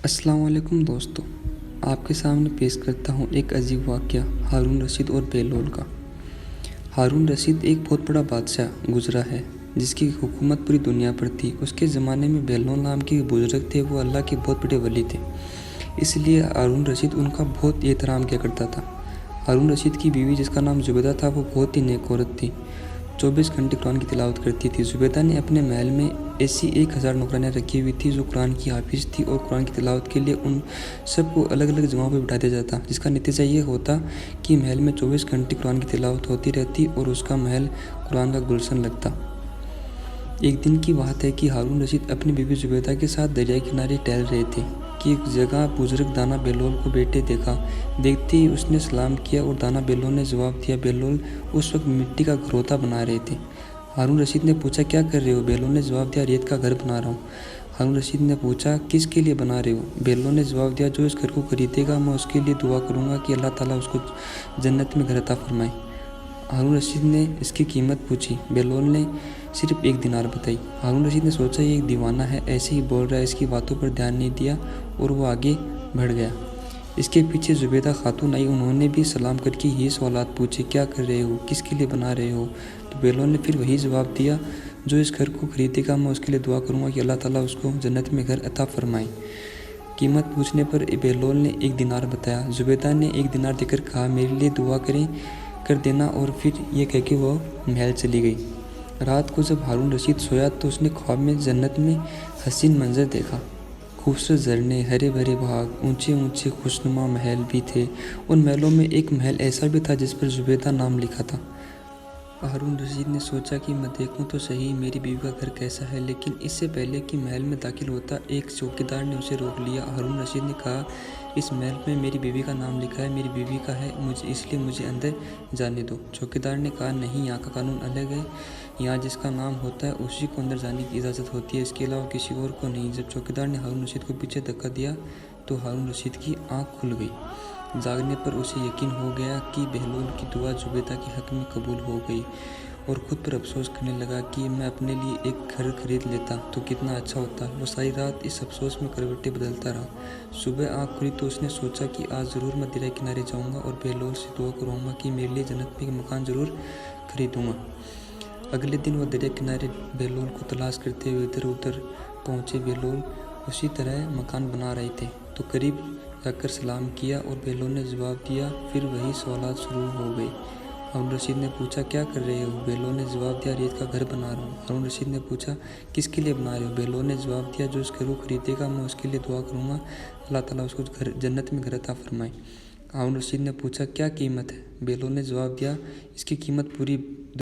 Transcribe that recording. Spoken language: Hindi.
अस्सलाम वालेकुम दोस्तों, आपके सामने पेश करता हूँ एक अजीब वाक़या हारून रशीद और बेलोल का। हारून रशीद एक बहुत बड़ा बादशाह गुजरा है जिसकी हुकूमत पूरी दुनिया पर थी। उसके ज़माने में बेलोल नाम के बुजुर्ग थे, वो अल्लाह के बहुत बड़े वली थे, इसलिए हारून रशीद उनका बहुत एहतराम किया करता था। हारून रशीद की बीवी जिसका नाम जुबैदा था वो बहुत ही नेक औरत थी, 24 घंटे कुरान की तिलावत करती थी। जुबैदा ने अपने महल में ऐसी 1000 नौकरानियाँ रखी हुई थी जो कुरान की हाफिज़ थी और कुरान की तिलावत के लिए उन सबको अलग अलग जगहों पर बिठा दिया जाता, जिसका नतीजा ये होता कि महल में 24 घंटे कुरान की तिलावत होती रहती और उसका महल कुरान का गुलशन लगता। एक दिन की बात है कि हारून रशीद अपनी बीवी जुबैदा के साथ दरिया किनारे टहल रहे थे कि एक जगह बुजुर्ग दाना बेलोल को बैठे देखा। देखते ही उसने सलाम किया और दाना बेलोल ने जवाब दिया। बेलोल उस वक्त मिट्टी का घरोता बना रहे थे। हारून रशीद ने पूछा, क्या कर रहे हो? बेलोल ने जवाब दिया, रेत का घर बना रहा हूँ। हारून रशीद ने पूछा, किसके लिए बना रहे हो? बेलोल ने जवाब दिया, जो इस घर को खरीदेगा मैं उसके लिए दुआ करूँगा कि अल्लाह ताला उसको जन्नत में घर अता फरमाए। हारून रशीद ने इसकी कीमत पूछी। बेलोल ने सिर्फ 1 दिनार बताई। हारून रशीद ने सोचा ये एक दीवाना है, ऐसे ही बोल रहा है, इसकी बातों पर ध्यान नहीं दिया और वो आगे बढ़ गया। इसके पीछे जुबैदा खातून आई, उन्होंने भी सलाम करके ये सवालात पूछे, क्या कर रहे हो, किसके लिए बना रहे हो? तो बेलोल ने फिर वही जवाब दिया, जो इस घर को खरीदेगा मैं उसके लिए दुआ करूँगा कि अल्लाह ताला उसको जन्नत में घर अता फरमाए। कीमत पूछने पर बेलोल ने 1 दिनार बताया। जुबैदा ने 1 दिनार देकर कहा, मेरे लिए दुआ कर देना, और फिर ये कह के वो महल चली गई। रात को जब हारून रशीद सोया तो उसने ख्वाब में जन्नत में हसीन मंजर देखा। खूबसूरत झरने, हरे भरे बाग, ऊंचे ऊंचे खुशनुमा महल भी थे। उन महलों में एक महल ऐसा भी था जिस पर जुबैदा नाम लिखा था। हारून रशीद ने सोचा कि मैं देखूं तो सही मेरी बीवी का घर कैसा है, लेकिन इससे पहले कि महल में दाखिल होता एक चौकीदार ने उसे रोक लिया। हारून रशीद ने कहा, इस महल में मेरी बीवी का नाम लिखा है, मेरी बीवी का है, मुझे इसलिए मुझे अंदर जाने दो। चौकीदार ने कहा, नहीं, यहाँ का कानून अलग है, यहाँ जिसका नाम होता है उसी को अंदर जाने की इजाज़त होती है, इसके अलावा किसी और को नहीं। जब चौकीदार ने हारून रशीद को पीछे धक्का दिया तो हारून रशीद की आँख खुल गई। जागने पर उसे यकीन हो गया कि बेलोल की दुआ जुबैदा के हक़ में कबूल हो गई और ख़ुद पर अफसोस करने लगा कि मैं अपने लिए एक घर खरीद लेता तो कितना अच्छा होता। वो सारी रात इस अफसोस में करवटें बदलता रहा। सुबह आँख खुली तो उसने सोचा कि आज ज़रूर मैं दरिया किनारे जाऊँगा और बेलोल से दुआ करूँगा कि मेरे लिए जन्नत में एक मकान ज़रूर खरीदूँगा। अगले दिन वो दरिया किनारे बेलोल को तलाश करते हुए इधर उधर पहुँचे। बेलोल उसी तरह मकान बना रहे थे तो करीब जाकर सलाम किया और बेलोल ने जवाब दिया। फिर वही सवालात शुरू हो गए। हारून रशीद ने पूछा, क्या कर रहे हो? बेलोल ने जवाब दिया, रेत का घर बना रहा हूँ। हारून रशीद ने पूछा, किसके लिए बना रहे हो? बेलोल ने जवाब दिया, जो इस घर को खरीदेगा मैं उसके लिए दुआ करूँगा अल्लाह ताला उसको घर जन्नत में घर अता फरमाए। हारून रशीद ने पूछा, क्या कीमत है? बेलोल ने जवाब दिया, इसकी कीमत पूरी